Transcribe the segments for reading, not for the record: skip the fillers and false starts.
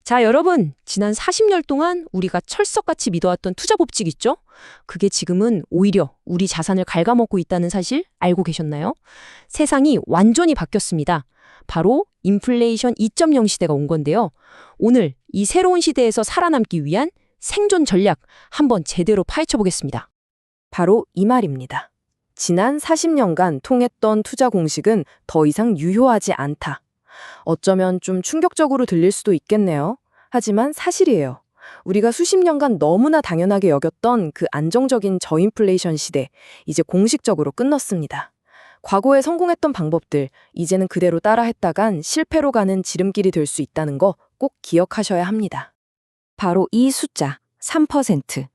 자, 여러분, 지난 40년 동안 우리가 철석같이 믿어왔던 투자 법칙 있죠? 그게 지금은 오히려 우리 자산을 갉아먹고 있다는 사실 알고 계셨나요? 세상이 완전히 바뀌었습니다. 바로 인플레이션 2.0 시대가 온 건데요. 오늘 이 새로운 시대에서 살아남기 위한 생존 전략 한번 제대로 파헤쳐 보겠습니다. 바로 이 말입니다. 지난 40년간 통했던 투자 공식은 더 이상 유효하지 않다. 어쩌면 좀 충격적으로 들릴 수도 있겠네요. 하지만 사실이에요. 우리가 수십 년간 너무나 당연하게 여겼던 그 안정적인 저인플레이션 시대, 이제 공식적으로 끝났습니다. 과거에 성공했던 방법들, 이제는 그대로 따라했다간 실패로 가는 지름길이 될 수 있다는 거 꼭 기억하셔야 합니다. 바로 이 숫자, 3%.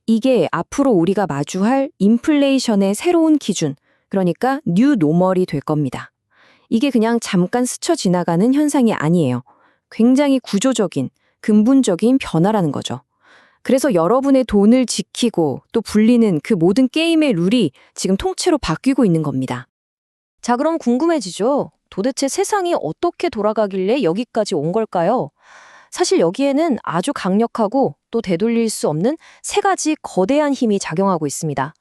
이게 앞으로 우리가 마주할 인플레이션의 새로운 기준, 그러니까 뉴 노멀이 될 겁니다. 이게 그냥 잠깐 스쳐 지나가는 현상이 아니에요. 굉장히 구조적인, 근본적인 변화라는 거죠. 그래서 여러분의 돈을 지키고 또 불리는 그 모든 게임의 룰이 지금 통째로 바뀌고 있는 겁니다. 자, 그럼 궁금해지죠? 도대체 세상이 어떻게 돌아가길래 여기까지 온 걸까요? 사실 여기에는 아주 강력하고 또 되돌릴 수 없는 세 가지 거대한 힘이 작용하고 있습니다.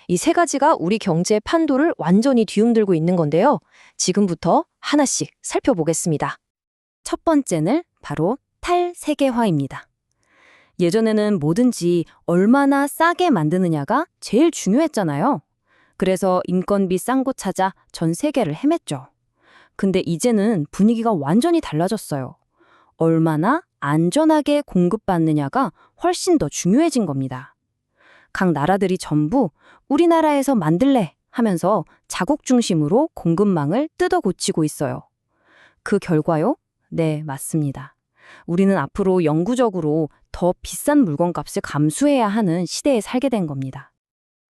이 세 가지가 우리 경제의 판도를 완전히 뒤흔들고 있는 건데요. 지금부터 하나씩 살펴보겠습니다. 첫 번째는 바로 탈세계화입니다. 예전에는 뭐든지 얼마나 싸게 만드느냐가 제일 중요했잖아요. 그래서 인건비 싼 곳 찾아 전 세계를 헤맸죠. 근데 이제는 분위기가 완전히 달라졌어요. 얼마나 안전하게 공급받느냐가 훨씬 더 중요해진 겁니다. 각 나라들이 전부 우리나라에서 만들래 하면서 자국 중심으로 공급망을 뜯어 고치고 있어요. 그 결과요? 네, 맞습니다. 우리는 앞으로 영구적으로 더 비싼 물건값을 감수해야 하는 시대에 살게 된 겁니다.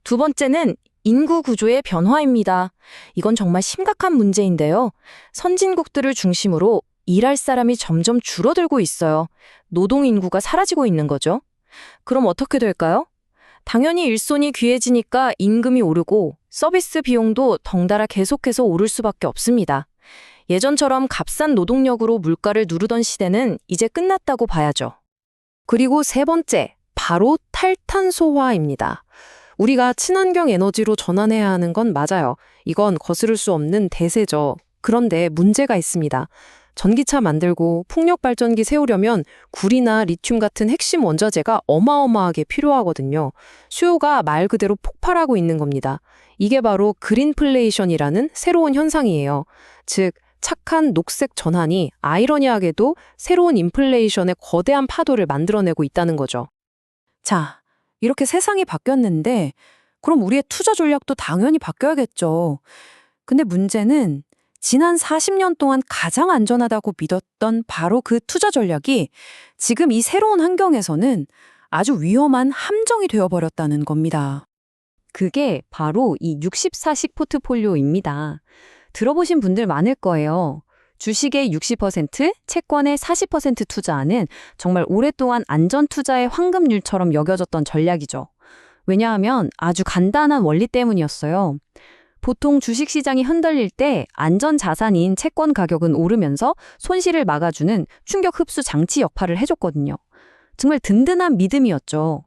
두 번째는 인구 구조의 변화입니다. 이건 정말 심각한 문제인데요. 선진국들을 중심으로 일할 사람이 점점 줄어들고 있어요. 노동 인구가 사라지고 있는 거죠. 그럼 어떻게 될까요? 당연히 일손이 귀해지니까 임금이 오르고 서비스 비용도 덩달아 계속해서 오를 수밖에 없습니다. 예전처럼 값싼 노동력으로 물가를 누르던 시대는 이제 끝났다고 봐야죠. 그리고 세 번째, 바로 탈탄소화입니다. 우리가 친환경 에너지로 전환해야 하는 건 맞아요. 이건 거스를 수 없는 대세죠. 그런데 문제가 있습니다. 전기차 만들고 풍력발전기 세우려면 구리나 리튬 같은 핵심 원자재가 어마어마하게 필요하거든요. 수요가 말 그대로 폭발하고 있는 겁니다. 이게 바로 그린플레이션이라는 새로운 현상이에요. 즉, 착한 녹색 전환이 아이러니하게도 새로운 인플레이션의 거대한 파도를 만들어내고 있다는 거죠. 자, 이렇게 세상이 바뀌었는데 그럼 우리의 투자 전략도 당연히 바뀌어야겠죠. 근데 문제는 지난 40년 동안 가장 안전하다고 믿었던 바로 그 투자 전략이 지금 이 새로운 환경에서는 아주 위험한 함정이 되어버렸다는 겁니다. 그게 바로 이 60-40 포트폴리오입니다. 들어보신 분들 많을 거예요. 주식의 60%, 채권의 40% 투자하는 정말 오랫동안 안전 투자의 황금률처럼 여겨졌던 전략이죠. 왜냐하면 아주 간단한 원리 때문이었어요. 보통 주식시장이 흔들릴 때 안전 자산인 채권 가격은 오르면서 손실을 막아주는 충격 흡수 장치 역할을 해줬거든요. 정말 든든한 믿음이었죠.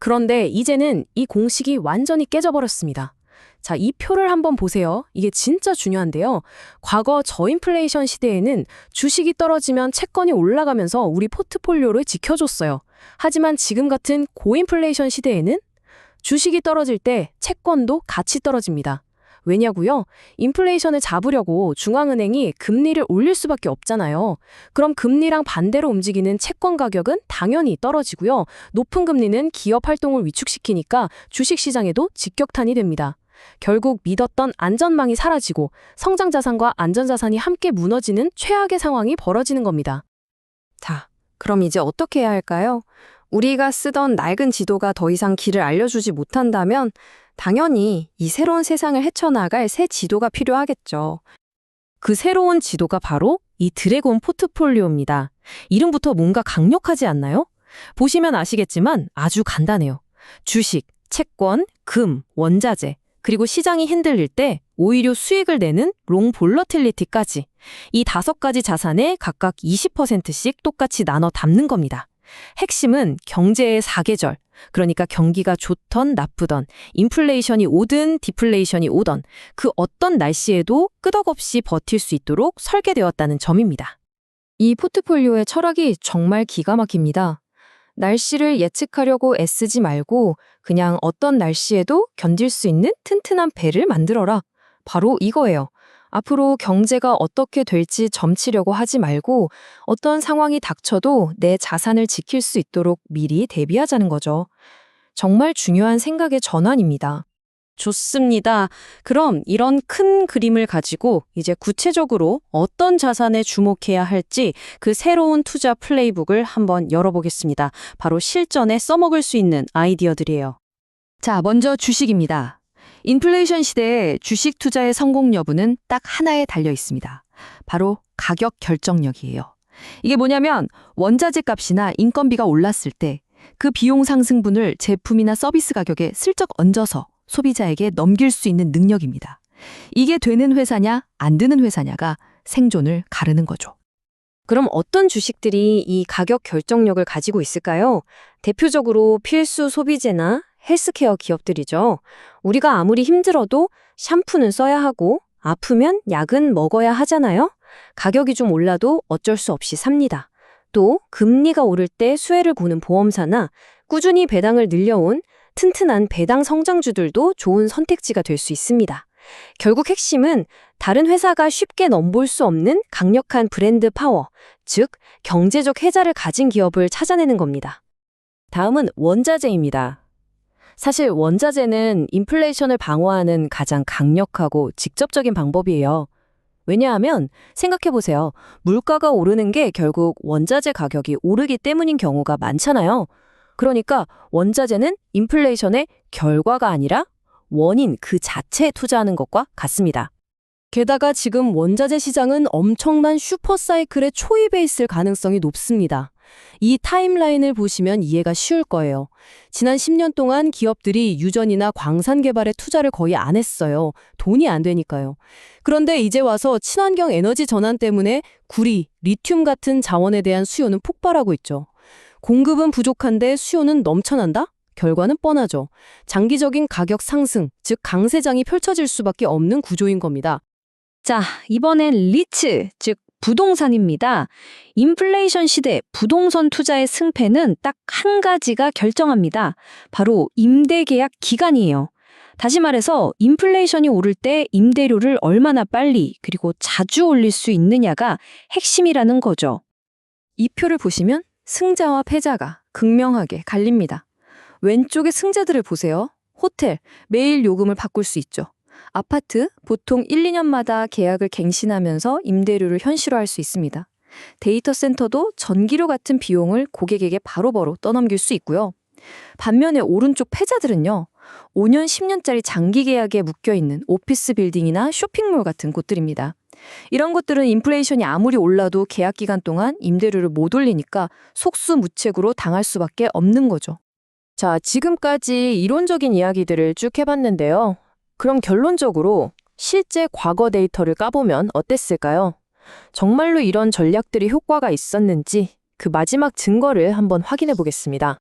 그런데 이제는 이 공식이 완전히 깨져버렸습니다. 자, 이 표를 한번 보세요. 이게 진짜 중요한데요. 과거 저인플레이션 시대에는 주식이 떨어지면 채권이 올라가면서 우리 포트폴리오를 지켜줬어요. 하지만 지금 같은 고인플레이션 시대에는 주식이 떨어질 때 채권도 같이 떨어집니다. 왜냐고요? 인플레이션을 잡으려고 중앙은행이 금리를 올릴 수밖에 없잖아요. 그럼 금리랑 반대로 움직이는 채권 가격은 당연히 떨어지고요. 높은 금리는 기업 활동을 위축시키니까 주식시장에도 직격탄이 됩니다. 결국 믿었던 안전망이 사라지고 성장자산과 안전자산이 함께 무너지는 최악의 상황이 벌어지는 겁니다. 자, 그럼 이제 어떻게 해야 할까요? 우리가 쓰던 낡은 지도가 더 이상 길을 알려주지 못한다면 당연히 이 새로운 세상을 헤쳐나갈 새 지도가 필요하겠죠. 그 새로운 지도가 바로 이 드래곤 포트폴리오입니다. 이름부터 뭔가 강력하지 않나요? 보시면 아시겠지만 아주 간단해요. 주식, 채권, 금, 원자재, 그리고 시장이 흔들릴 때 오히려 수익을 내는 롱 볼러틸리티까지 이 5가지 자산에 각각 20%씩 똑같이 나눠 담는 겁니다. 핵심은 경제의 사계절, 그러니까 경기가 좋던 나쁘던, 인플레이션이 오든 디플레이션이 오던 그 어떤 날씨에도 끄덕없이 버틸 수 있도록 설계되었다는 점입니다. 이 포트폴리오의 철학이 정말 기가 막힙니다. 날씨를 예측하려고 애쓰지 말고 그냥 어떤 날씨에도 견딜 수 있는 튼튼한 배를 만들어라. 바로 이거예요. 앞으로 경제가 어떻게 될지 점치려고 하지 말고 어떤 상황이 닥쳐도 내 자산을 지킬 수 있도록 미리 대비하자는 거죠. 정말 중요한 생각의 전환입니다. 좋습니다. 그럼 이런 큰 그림을 가지고 이제 구체적으로 어떤 자산에 주목해야 할지 그 새로운 투자 플레이북을 한번 열어보겠습니다. 바로 실전에 써먹을 수 있는 아이디어들이에요. 자, 먼저 주식입니다. 인플레이션 시대에 주식 투자의 성공 여부는 딱 하나에 달려 있습니다. 바로 가격 결정력이에요. 이게 뭐냐면 원자재 값이나 인건비가 올랐을 때 그 비용 상승분을 제품이나 서비스 가격에 슬쩍 얹어서 소비자에게 넘길 수 있는 능력입니다. 이게 되는 회사냐, 안 되는 회사냐가 생존을 가르는 거죠. 그럼 어떤 주식들이 이 가격 결정력을 가지고 있을까요? 대표적으로 필수 소비재나 헬스케어 기업들이죠. 우리가 아무리 힘들어도 샴푸는 써야 하고 아프면 약은 먹어야 하잖아요. 가격이 좀 올라도 어쩔 수 없이 삽니다. 또 금리가 오를 때 수혜를 보는 보험사나 꾸준히 배당을 늘려온 튼튼한 배당 성장주들도 좋은 선택지가 될 수 있습니다. 결국 핵심은 다른 회사가 쉽게 넘볼 수 없는 강력한 브랜드 파워, 즉 경제적 혜자를 가진 기업을 찾아내는 겁니다. 다음은 원자재입니다. 사실 원자재는 인플레이션을 방어하는 가장 강력하고 직접적인 방법이에요. 왜냐하면 생각해보세요. 물가가 오르는 게 결국 원자재 가격이 오르기 때문인 경우가 많잖아요. 그러니까 원자재는 인플레이션의 결과가 아니라 원인 그 자체에 투자하는 것과 같습니다. 게다가 지금 원자재 시장은 엄청난 슈퍼사이클의 초입에 있을 가능성이 높습니다. 이 타임라인을 보시면 이해가 쉬울 거예요. 지난 10년 동안 기업들이 유전이나 광산 개발에 투자를 거의 안 했어요. 돈이 안 되니까요. 그런데 이제 와서 친환경 에너지 전환 때문에 구리, 리튬 같은 자원에 대한 수요는 폭발하고 있죠. 공급은 부족한데 수요는 넘쳐난다? 결과는 뻔하죠. 장기적인 가격 상승, 즉 강세장이 펼쳐질 수밖에 없는 구조인 겁니다. 자, 이번엔 리츠, 즉 부동산입니다. 인플레이션 시대 부동산 투자의 승패는 딱 한 가지가 결정합니다. 바로 임대 계약 기간이에요. 다시 말해서 인플레이션이 오를 때 임대료를 얼마나 빨리 그리고 자주 올릴 수 있느냐가 핵심이라는 거죠. 이 표를 보시면 승자와 패자가 극명하게 갈립니다. 왼쪽의 승자들을 보세요. 호텔, 매일 요금을 바꿀 수 있죠. 아파트, 보통 1, 2년마다 계약을 갱신하면서 임대료를 현실화할 수 있습니다. 데이터 센터도 전기료 같은 비용을 고객에게 바로바로 떠넘길 수 있고요. 반면에 오른쪽 패자들은요. 5년, 10년짜리 장기 계약에 묶여있는 오피스 빌딩이나 쇼핑몰 같은 곳들입니다. 이런 것들은 인플레이션이 아무리 올라도 계약 기간 동안 임대료를 못 올리니까 속수무책으로 당할 수밖에 없는 거죠. 자, 지금까지 이론적인 이야기들을 쭉 해봤는데요. 그럼 결론적으로 실제 과거 데이터를 까보면 어땠을까요? 정말로 이런 전략들이 효과가 있었는지 그 마지막 증거를 한번 확인해 보겠습니다.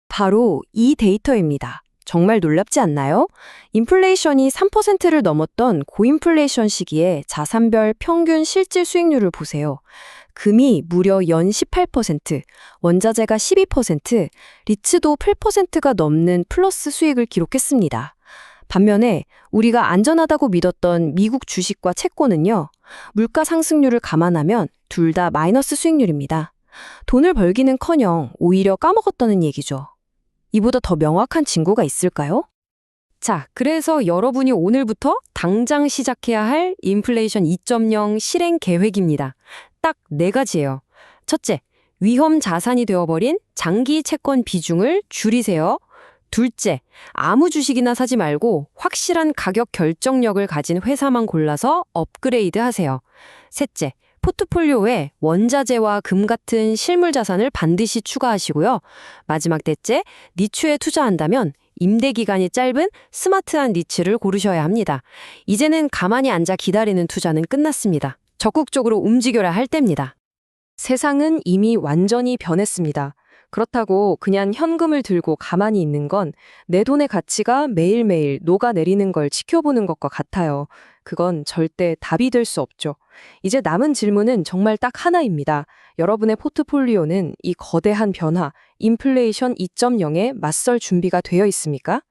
바로 이 데이터입니다. 정말 놀랍지 않나요? 인플레이션이 3%를 넘었던 고인플레이션 시기에 자산별 평균 실질 수익률을 보세요. 금이 무려 연 18%, 원자재가 12%, 리츠도 8%가 넘는 플러스 수익을 기록했습니다. 반면에 우리가 안전하다고 믿었던 미국 주식과 채권은요. 물가 상승률을 감안하면 둘 다 마이너스 수익률입니다. 돈을 벌기는커녕 오히려 까먹었다는 얘기죠. 이보다 더 명확한 징후가 있을까요? 자, 그래서 여러분이 오늘부터 당장 시작해야 할 인플레이션 2.0 실행 계획입니다. 딱 4가지예요. 첫째, 위험 자산이 되어버린 장기 채권 비중을 줄이세요. 둘째, 아무 주식이나 사지 말고 확실한 가격 결정력을 가진 회사만 골라서 업그레이드 하세요. 셋째, 포트폴리오에 원자재와 금 같은 실물 자산을 반드시 추가하시고요. 마지막 넷째, 니추에 투자한다면 임대 기간이 짧은 스마트한 니치를 고르셔야 합니다. 이제는 가만히 앉아 기다리는 투자는 끝났습니다. 적극적으로 움직여야 할 때입니다. 세상은 이미 완전히 변했습니다. 그렇다고 그냥 현금을 들고 가만히 있는 건 내 돈의 가치가 매일매일 녹아내리는 걸 지켜보는 것과 같아요. 그건 절대 답이 될 수 없죠. 이제 남은 질문은 정말 딱 하나입니다. 여러분의 포트폴리오는 이 거대한 변화, 인플레이션 2.0에 맞설 준비가 되어 있습니까?